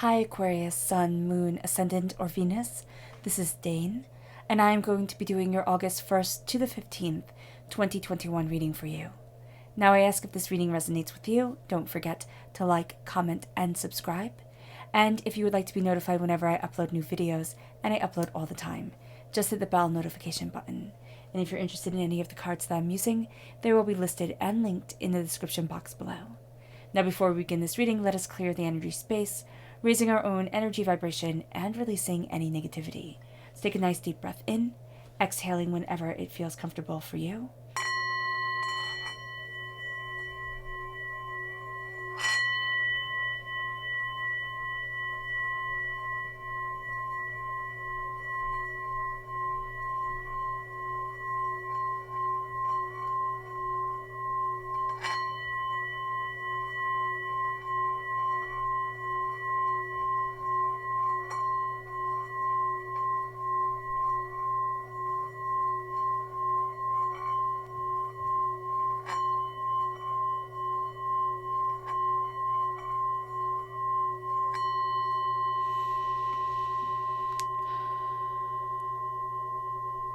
Hi Aquarius, Sun, Moon, Ascendant, or Venus. This is Dane, and I am going to be doing your August 1st to the 15th, 2021 reading for you. Now I ask if this reading resonates with you, don't forget to like, comment, and subscribe. And if you would like to be notified whenever I upload new videos, and I upload all the time, just hit the bell notification button. And if you're interested in any of the cards that I'm using, they will be listed and linked in the description box below. Now before we begin this reading, let us clear the energy space, raising our own energy vibration and releasing any negativity. So take a nice deep breath in, exhaling whenever it feels comfortable for you.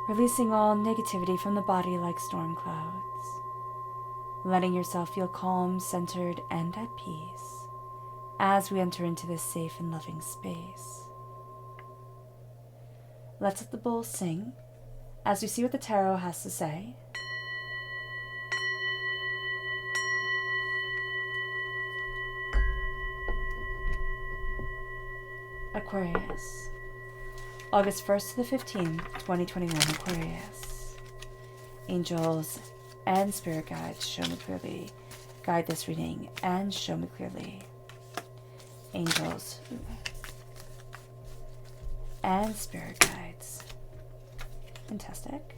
Releasing all negativity from the body like storm clouds. Letting yourself feel calm, centered, and at peace as we enter into this safe and loving space. Let's let the bowl sing as we see what the tarot has to say. Aquarius, August 1st to the 15th, 2021, Aquarius. Angels and spirit guides, show me clearly. Guide this reading and show me clearly. Angels and spirit guides. Fantastic.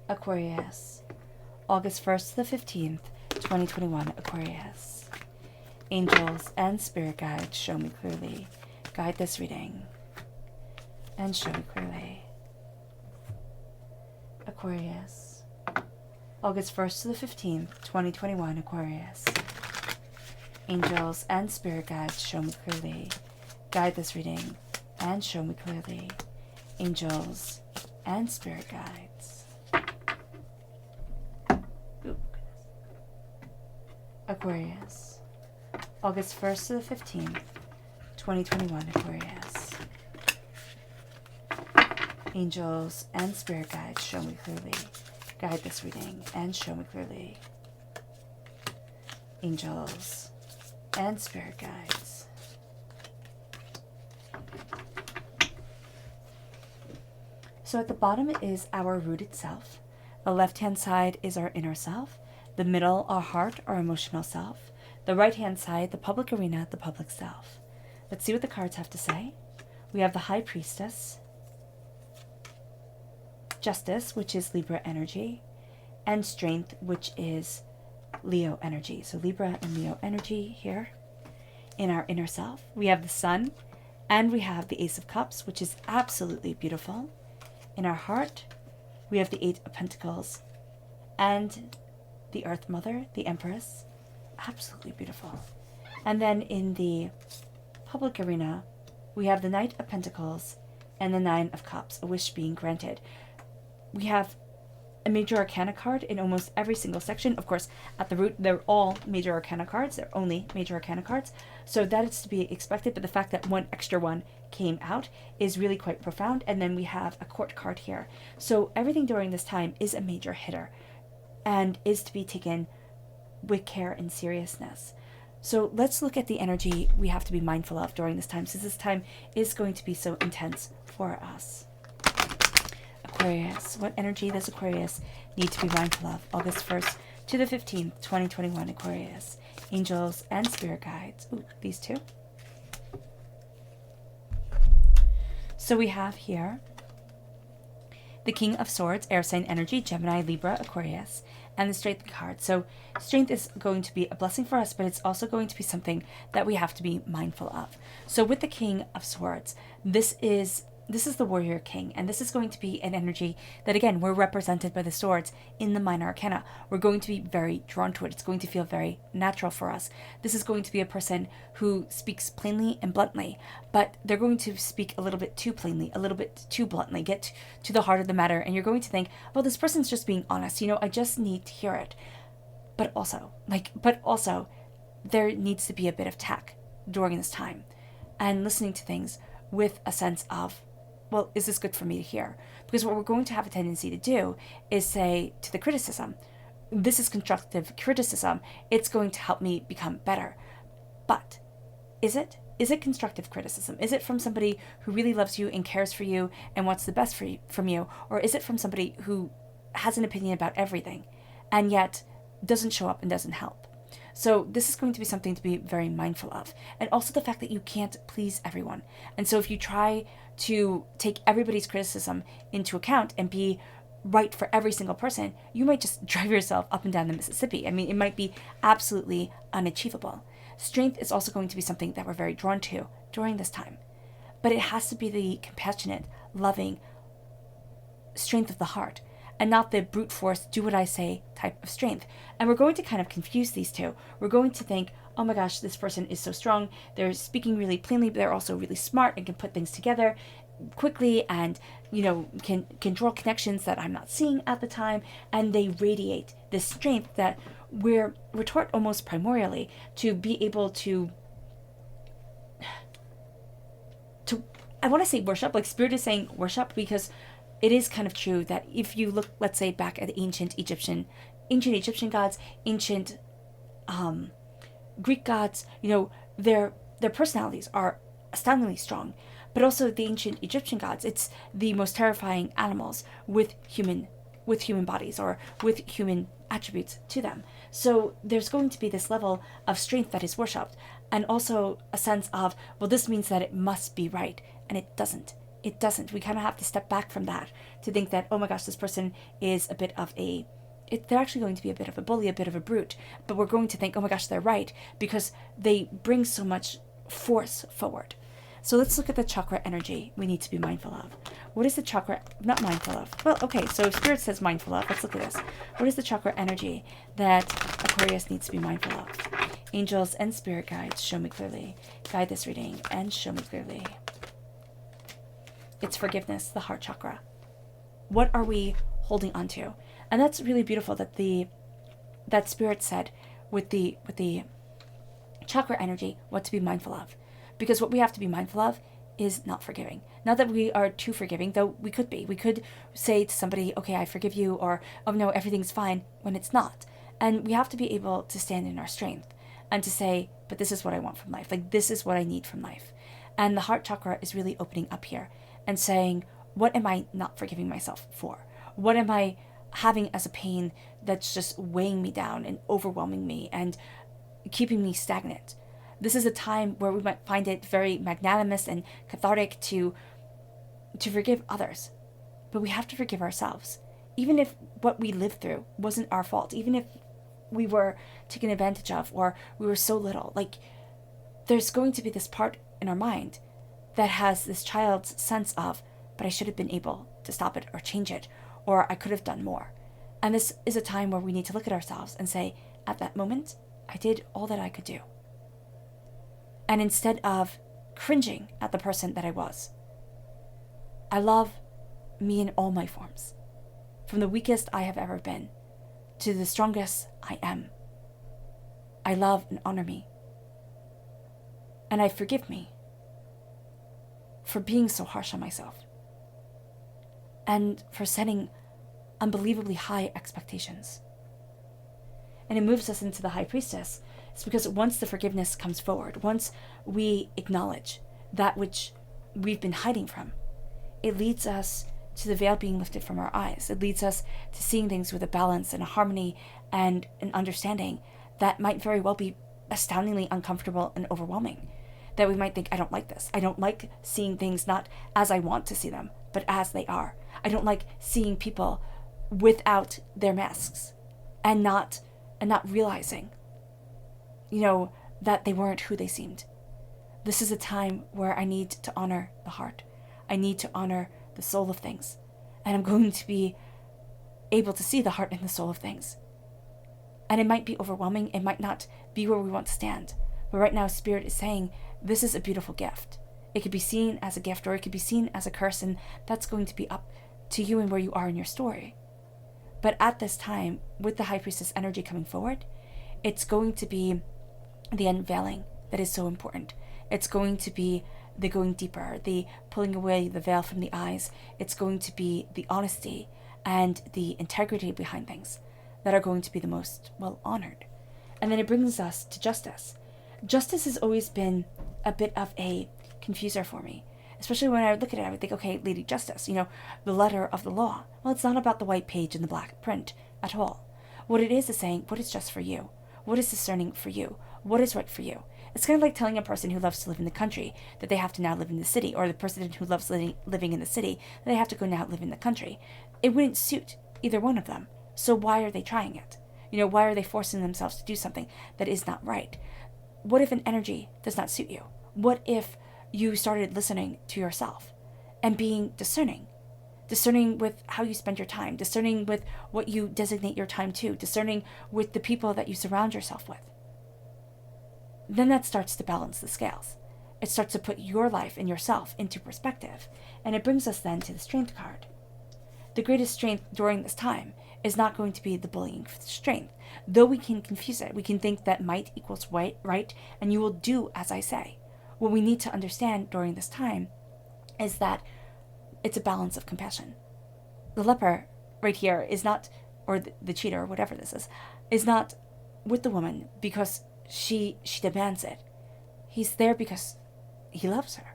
Aquarius, August 1st to the 15th, 2021, Aquarius. Angels and spirit guides, show me clearly. Guide this reading and show me clearly. Aquarius, August 1st to the 15th, 2021, Aquarius. Angels and spirit guides, show me clearly. Guide this reading and show me clearly. Angels and spirit guides. Ooh. Aquarius, August 1st to the 15th, 2021, Aquarius. Angels and spirit guides, show me clearly. Guide this reading and show me clearly. Angels and spirit guides. So at the bottom is our rooted self. The left-hand side is our inner self. The middle, our heart, our emotional self. The right-hand side, the public arena, the public self. Let's see what the cards have to say. We have the High Priestess, Justice, which is Libra energy, and Strength, which is Leo energy. So Libra and Leo energy here in our inner self. We have the Sun, and we have the Ace of Cups, which is absolutely beautiful. In our heart, we have the Eight of Pentacles, and the Earth Mother, the Empress. Absolutely beautiful. And then in the public arena, we have the Knight of Pentacles and the Nine of Cups, a wish being granted. We have a major arcana card in almost every single section. Of course, at the root, they're all major arcana cards. They're only major arcana cards. So that is to be expected, but the fact that one extra one came out is really quite profound. And then we have a court card here. So everything during this time is a major hitter and is to be taken with care and seriousness. So let's look at the energy we have to be mindful of during this time, since this time is going to be so intense for us. Aquarius, what energy does Aquarius need to be mindful of? August 1st to the 15th, 2021, Aquarius. Angels and spirit guides. Ooh, these two. So we have here the King of Swords, air sign energy, Gemini, Libra, Aquarius, and the Strength card. So strength is going to be a blessing for us, but it's also going to be something that we have to be mindful of. So with the King of Swords, this is This is the Warrior King, and this is going to be an energy that, again, we're represented by the swords in the Minor Arcana. We're going to be very drawn to it. It's going to feel very natural for us. This is going to be a person who speaks plainly and bluntly, but they're going to speak a little bit too plainly, a little bit too bluntly, get to the heart of the matter, and you're going to think, well, this person's just being honest. I just need to hear it. But also, there needs to be a bit of tact during this time, and listening to things with a sense of, well, is this good for me to hear? Because what we're going to have a tendency to do is say to the criticism, this is constructive criticism. It's going to help me become better. But is it? Is it constructive criticism? Is it from somebody who really loves you and cares for you and wants the best from you? Or is it from somebody who has an opinion about everything and yet doesn't show up and doesn't help? So this is going to be something to be very mindful of. And also the fact that you can't please everyone. And so if you try to take everybody's criticism into account and be right for every single person, you might just drive yourself up and down the Mississippi. I mean, it might be absolutely unachievable. Strength is also going to be something that we're very drawn to during this time. But it has to be the compassionate, loving strength of the heart, and not the brute force, do what I say type of strength. And we're going to kind of confuse these two. We're going to think, oh my gosh, this person is so strong. They're speaking really plainly, but they're also really smart and can put things together quickly and, can draw connections that I'm not seeing at the time. And they radiate this strength that we're taught almost primordially to be able to I want to say worship, like Spirit is saying worship, because it is kind of true that if you look, let's say, back at the ancient Egyptian gods, ancient Greek gods, their personalities are astoundingly strong. But also the ancient Egyptian gods, it's the most terrifying animals with human bodies or with human attributes to them. So there's going to be this level of strength that is worshipped, and also a sense of, well, this means that it must be right, and it doesn't. It doesn't. We kind of have to step back from that to think that, oh my gosh, this person is a bit of they're actually going to be a bit of a bully, a bit of a brute. But we're going to think, oh my gosh, they're right, because they bring so much force forward. So let's look at the chakra energy we need to be mindful of. What is the chakra, not mindful of? Well, okay, so if Spirit says mindful of, let's look at this. What is the chakra energy that Aquarius needs to be mindful of? Angels and spirit guides, show me clearly. Guide this reading and show me clearly. It's forgiveness, the heart chakra. What are we holding on to? And that's really beautiful that Spirit said with the chakra energy what to be mindful of. Because what we have to be mindful of is not forgiving. Not that we are too forgiving, though we could be. We could say to somebody, okay, I forgive you, or, oh no, everything's fine, when it's not. And we have to be able to stand in our strength and to say, but this is what I want from life. Like, this is what I need from life. And the heart chakra is really opening up here and saying, what am I not forgiving myself for? What am I having as a pain that's just weighing me down and overwhelming me and keeping me stagnant? This is a time where we might find it very magnanimous and cathartic to forgive others. But we have to forgive ourselves. Even if what we lived through wasn't our fault, even if we were taken advantage of or we were so little, like, there's going to be this part in our mind that has this child's sense of, but I should have been able to stop it or change it, or I could have done more. And this is a time where we need to look at ourselves and say, at that moment, I did all that I could do. And instead of cringing at the person that I was, I love me in all my forms. From the weakest I have ever been to the strongest I am. I love and honor me. And I forgive me for being so harsh on myself and for setting unbelievably high expectations. And it moves us into the High Priestess. It's because once the forgiveness comes forward, once we acknowledge that which we've been hiding from, it leads us to the veil being lifted from our eyes. It leads us to seeing things with a balance and a harmony and an understanding that might very well be astoundingly uncomfortable and overwhelming. That we might think, I don't like this. I don't like seeing things not as I want to see them, but as they are. I don't like seeing people without their masks and not realizing, that they weren't who they seemed. This is a time where I need to honor the heart. I need to honor the soul of things. And I'm going to be able to see the heart and the soul of things. And it might be overwhelming. It might not be where we want to stand. But right now, Spirit is saying, this is a beautiful gift. It could be seen as a gift or it could be seen as a curse. And that's going to be up to you and where you are in your story. But at this time, with the High Priestess energy coming forward, it's going to be the unveiling that is so important. It's going to be the going deeper, the pulling away the veil from the eyes. It's going to be the honesty and the integrity behind things that are going to be the most well honored. And then it brings us to justice. Justice has always been a bit of a confuser for me. Especially when I would look at it, I would think, okay, Lady Justice, the letter of the law. Well, it's not about the white page and the black print at all. What it is saying, what is just for you? What is discerning for you? What is right for you? It's kind of like telling a person who loves to live in the country that they have to now live in the city, or the person who loves living in the city that they have to go now live in the country. It wouldn't suit either one of them. So why are they trying it? Why are they forcing themselves to do something that is not right? What if an energy does not suit you? What if you started listening to yourself and being discerning with how you spend your time, discerning with what you designate your time to, discerning with the people that you surround yourself with? Then that starts to balance the scales. It starts to put your life and yourself into perspective. And it brings us then to the Strength card. The greatest strength during this time is not going to be the bullying strength. Though we can confuse it, we can think that might equals right, and you will do as I say. What we need to understand during this time is that it's a balance of compassion. The leper right here is not, or the cheater, or whatever this is not with the woman because she demands it. He's there because he loves her.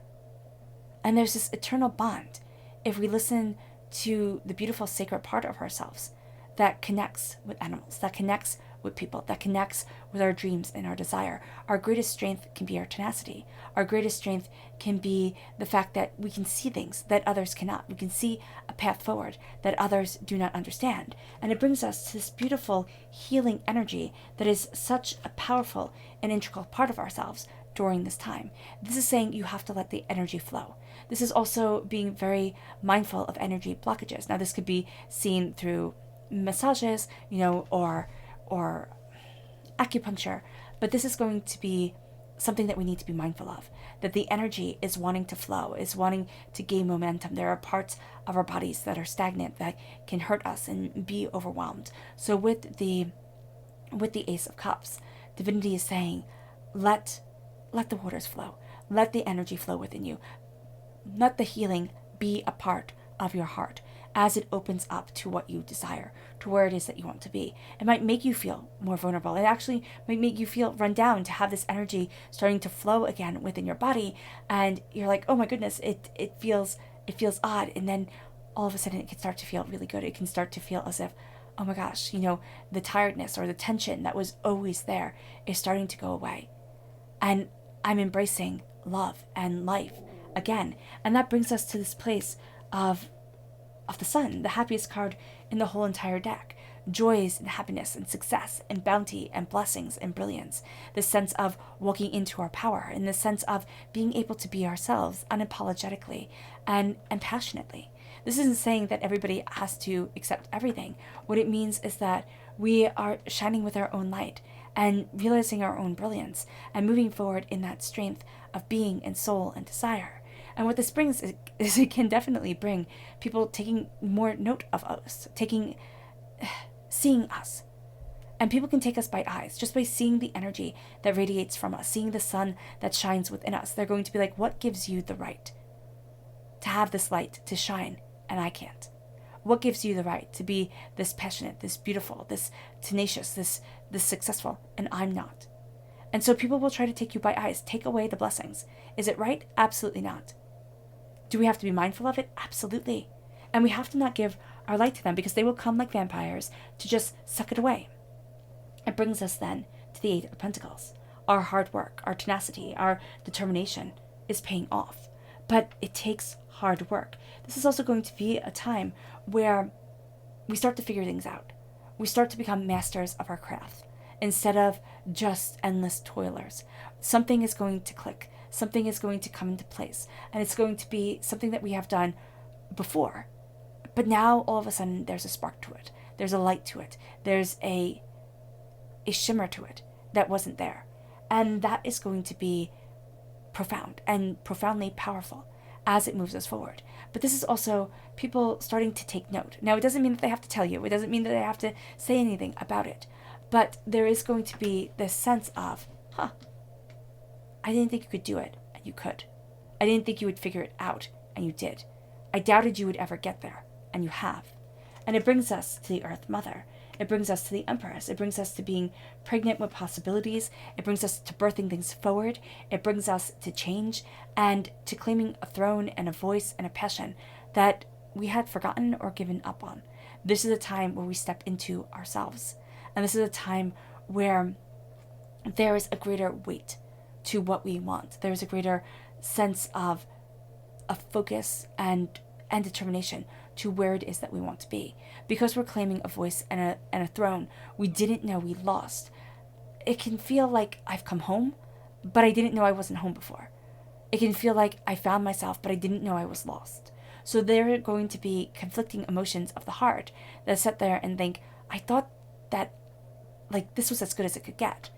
And there's this eternal bond if we listen to the beautiful sacred part of ourselves that connects with animals, that connects with people, that connects with our dreams and our desire. Our greatest strength can be our tenacity. Our greatest strength can be the fact that we can see things that others cannot. We can see a path forward that others do not understand. And it brings us to this beautiful healing energy that is such a powerful and integral part of ourselves during this time. This is saying you have to let the energy flow. This is also being very mindful of energy blockages. Now, this could be seen through massages, or acupuncture, but this is going to be something that we need to be mindful of, that the energy is wanting to flow, is wanting to gain momentum. There are parts of our bodies that are stagnant that can hurt us and be overwhelmed. So with the Ace of Cups, Divinity is saying, let the waters flow, let the energy flow within you, let the healing be a part of your heart as it opens up to what you desire, to where it is that you want to be. It might make you feel more vulnerable. It actually might make you feel run down to have this energy starting to flow again within your body. And you're like, oh my goodness, it feels odd. And then all of a sudden it can start to feel really good. It can start to feel as if, oh my gosh, the tiredness or the tension that was always there is starting to go away. And I'm embracing love and life again. And that brings us to this place of the Sun, the happiest card in the whole entire deck. Joys and happiness and success and bounty and blessings and brilliance. This sense of walking into our power, and the sense of being able to be ourselves unapologetically and passionately. This isn't saying that everybody has to accept everything. What it means is that we are shining with our own light and realizing our own brilliance and moving forward in that strength of being and soul and desire. And what this brings is it can definitely bring people taking more note of us, seeing us. And people can take us by eyes, just by seeing the energy that radiates from us, seeing the sun that shines within us. They're going to be like, what gives you the right to have this light to shine and I can't? What gives you the right to be this passionate, this beautiful, this tenacious, this successful, and I'm not? And so people will try to take you by eyes, take away the blessings. Is it right? Absolutely not. Do we have to be mindful of it? Absolutely. And we have to not give our light to them, because they will come like vampires to just suck it away. It brings us then to the Eight of Pentacles. Our hard work, our tenacity, our determination is paying off. But it takes hard work. This is also going to be a time where we start to figure things out. We start to become masters of our craft instead of just endless toilers. Something is going to click. something is going to come into place, and it's going to be something that we have done before. But now all of a sudden there's a spark to it. There's a light to it. There's a shimmer to it that wasn't there. And that is going to be profound and profoundly powerful as it moves us forward. But this is also people starting to take note. Now, it doesn't mean that they have to tell you. It doesn't mean that they have to say anything about it. But there is going to be this sense of, I didn't think you could do it, and you could. I didn't think you would figure it out, and you did. I doubted you would ever get there, and you have. And it brings us to the Earth Mother. It brings us to the Empress. It brings us to being pregnant with possibilities. It brings us to birthing things forward. It brings us to change and to claiming a throne and a voice and a passion that we had forgotten or given up on. This is a time where we step into ourselves. And this is a time where there is a greater weight to what we want. There is a greater sense of focus and determination to where it is that we want to be. Because we're claiming a voice and a throne we didn't know we lost. It can feel like I've come home, but I didn't know I wasn't home before. It can feel like I found myself, but I didn't know I was lost. So there are going to be conflicting emotions of the heart that sit there and think, I thought that like this was as good as it could get.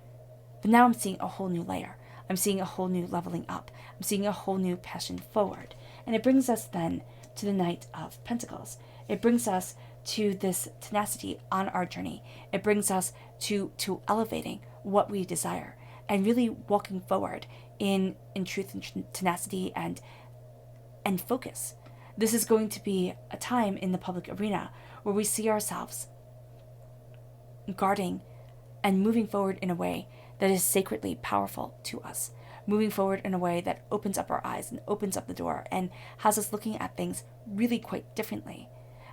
But now I'm seeing a whole new layer. I'm seeing a whole new leveling up. I'm seeing a whole new passion forward. And it brings us then to the Knight of Pentacles. It brings us to this tenacity on our journey. It brings us to elevating what we desire and really walking forward in truth and tenacity and focus. This is going to be a time in the public arena where we see ourselves guarding and moving forward in a way that is sacredly powerful to us. Moving forward in a way that opens up our eyes and opens up the door and has us looking at things really quite differently.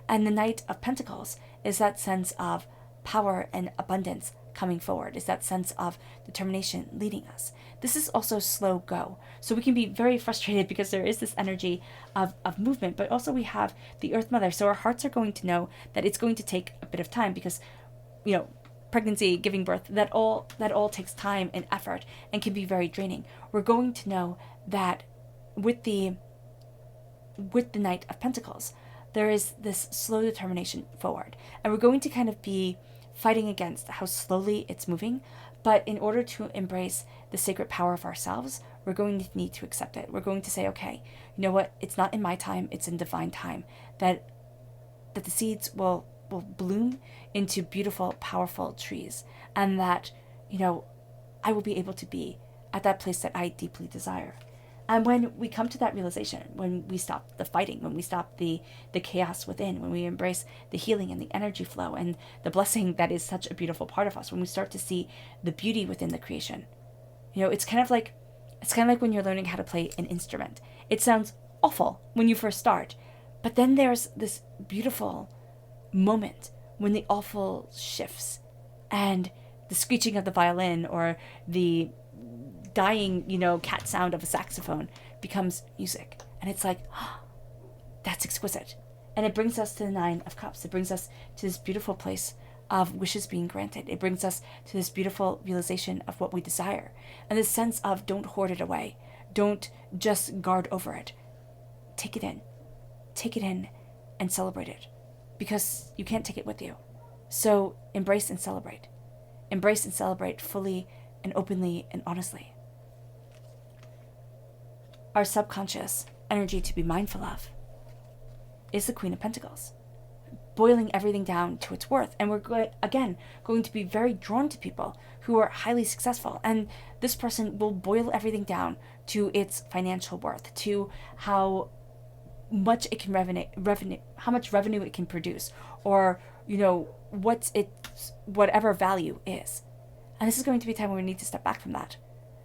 And the Knight of Pentacles is that sense of power and abundance coming forward, is that sense of determination leading us. This is also slow go. So we can be very frustrated because there is this energy of movement, but also we have the Earth Mother. So our hearts are going to know that it's going to take a bit of time because, pregnancy, giving birth, that all takes time and effort and can be very draining. We're going to know that with the Knight of Pentacles, there is this slow determination forward. And we're going to kind of be fighting against how slowly it's moving. But in order to embrace the sacred power of ourselves, we're going to need to accept it. We're going to say, okay, you know what? It's not in my time, it's in divine time. That the seeds will bloom into beautiful, powerful trees. And that, I will be able to be at that place that I deeply desire. And when we come to that realization, when we stop the fighting, when we stop the chaos within, when we embrace the healing and the energy flow and the blessing that is such a beautiful part of us, when we start to see the beauty within the creation, it's kind of like when you're learning how to play an instrument. It sounds awful when you first start, but then there's this beautiful moment when the awful shifts and the screeching of the violin or the dying, cat sound of a saxophone becomes music. And it's like, that's exquisite. And it brings us to the Nine of Cups. It brings us to this beautiful place of wishes being granted. It brings us to this beautiful realization of what we desire. And this sense of don't hoard it away. Don't just guard over it. Take it in. Take it in and celebrate it. Because you can't take it with you. So embrace and celebrate. Embrace and celebrate fully and openly and honestly. Our subconscious energy to be mindful of is the Queen of Pentacles, boiling everything down to its worth. And we're going to be very drawn to people who are highly successful. And this person will boil everything down to its financial worth, to how much it can how much revenue it can produce, or what's its whatever value is. And this is going to be a time when we need to step back from that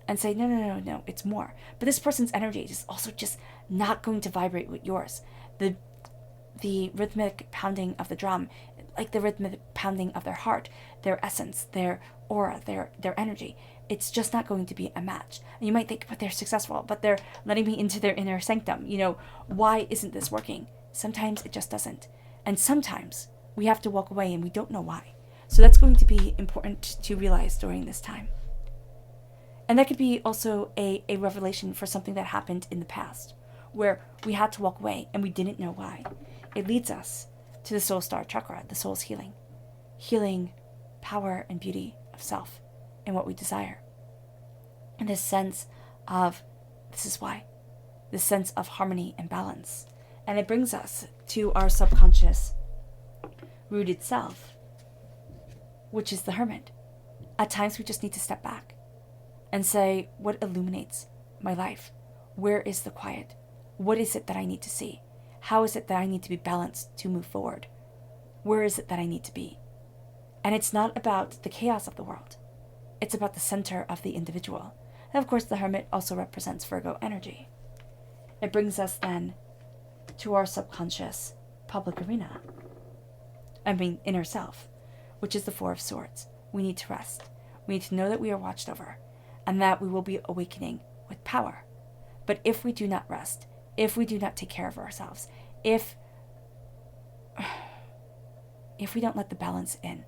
and say, no, it's more. But this person's energy is also just not going to vibrate with yours. The rhythmic pounding of the drum, like the rhythmic pounding of their heart, their essence, their aura, their energy, it's just not going to be a match. And you might think, but they're successful, but they're letting me into their inner sanctum. Why isn't this working? Sometimes it just doesn't. And sometimes we have to walk away and we don't know why. So that's going to be important to realize during this time. And that could be also a revelation for something that happened in the past, where we had to walk away and we didn't know why. It leads us to the soul star chakra, the soul's healing. Healing, power, and beauty of self and what we desire. And this sense of, this is why. This sense of harmony and balance. And it brings us to our subconscious rooted self, which is the hermit. At times we just need to step back and say, what illuminates my life? Where is the quiet? What is it that I need to see? How is it that I need to be balanced to move forward? Where is it that I need to be? And it's not about the chaos of the world. It's about the center of the individual. And of course, the hermit also represents Virgo energy. It brings us then to our subconscious public arena. Inner self, which is the Four of Swords. We need to rest. We need to know that we are watched over and that we will be awakening with power. But if we do not rest, if we do not take care of ourselves, if we don't let the balance in,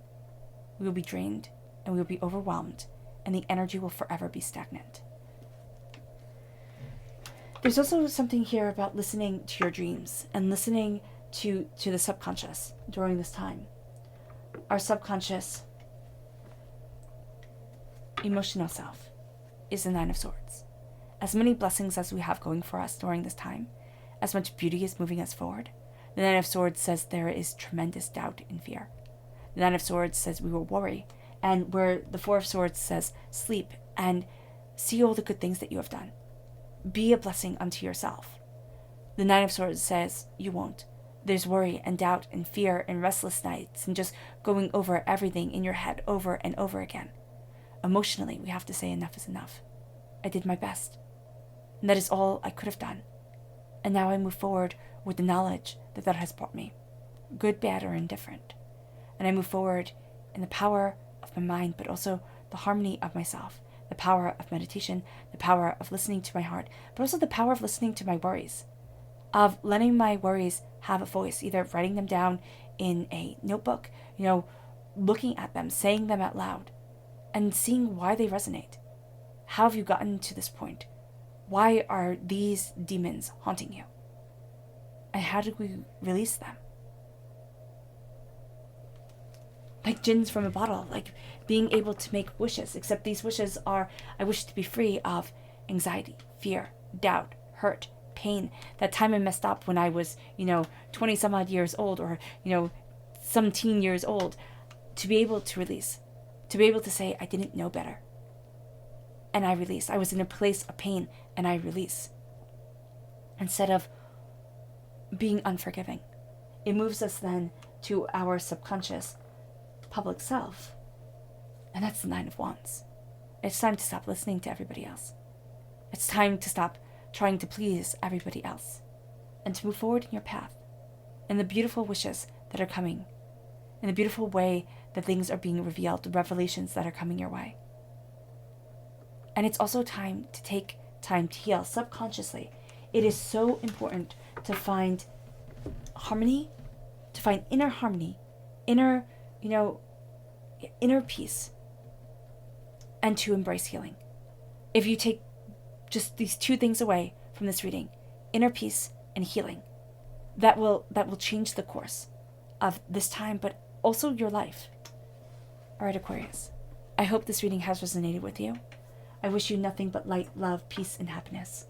we will be drained and we will be overwhelmed and the energy will forever be stagnant. There's also something here about listening to your dreams and listening to the subconscious during this time. Our subconscious emotional self is the Nine of Swords. As many blessings as we have going for us during this time, as much beauty is moving us forward, the Nine of Swords says there is tremendous doubt and fear. The Nine of Swords says we will worry, and where the Four of Swords says sleep and see all the good things that you have done. Be a blessing unto yourself. The Nine of Swords says you won't. There's worry and doubt and fear and restless nights and just going over everything in your head over and over again. Emotionally, we have to say enough is enough. I did my best. And that is all I could have done. And now I move forward with the knowledge that that has brought me, good, bad, or indifferent. And I move forward in the power of my mind, but also the harmony of myself, the power of meditation, the power of listening to my heart, but also the power of listening to my worries, of letting my worries have a voice, either writing them down in a notebook, looking at them, saying them out loud, and seeing why they resonate. How have you gotten to this point? Why are these demons haunting you? And how do we release them? Like jinns from a bottle, like being able to make wishes, except these wishes are, I wish to be free of anxiety, fear, doubt, hurt, pain. That time I messed up when I was, 20 some odd years old, or, some teen years old, to be able to release, to be able to say, I didn't know better. And I release. I was in a place of pain and I release. Instead of being unforgiving. It moves us then to our subconscious public self. And that's the Nine of Wands. It's time to stop listening to everybody else. It's time to stop trying to please everybody else. And to move forward in your path. In the beautiful wishes that are coming. In the beautiful way that things are being revealed. The revelations that are coming your way. And it's also time to take time to heal subconsciously. It is so important to find harmony, to find inner harmony, inner peace, and to embrace healing. If you take just these two things away from this reading, inner peace and healing, that will change the course of this time, but also your life. All right, Aquarius. I hope this reading has resonated with you. I wish you nothing but light, love, peace, and happiness.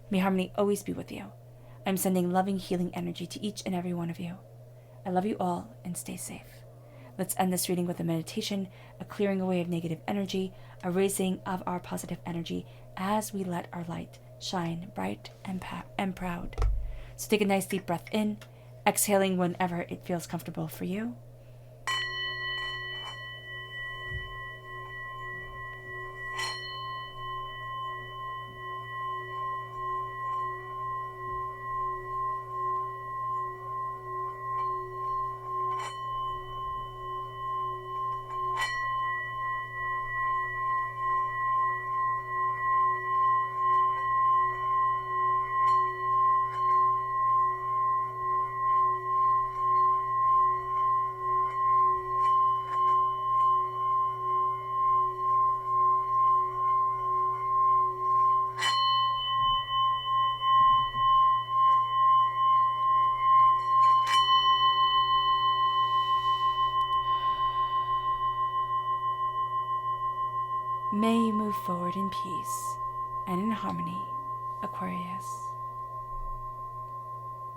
May harmony always be with you. I'm sending loving, healing energy to each and every one of you. I love you all, and stay safe. Let's end this reading with a meditation, a clearing away of negative energy, a raising of our positive energy as we let our light shine bright and proud. So take a nice deep breath in, exhaling whenever it feels comfortable for you. May you move forward in peace and in harmony, Aquarius.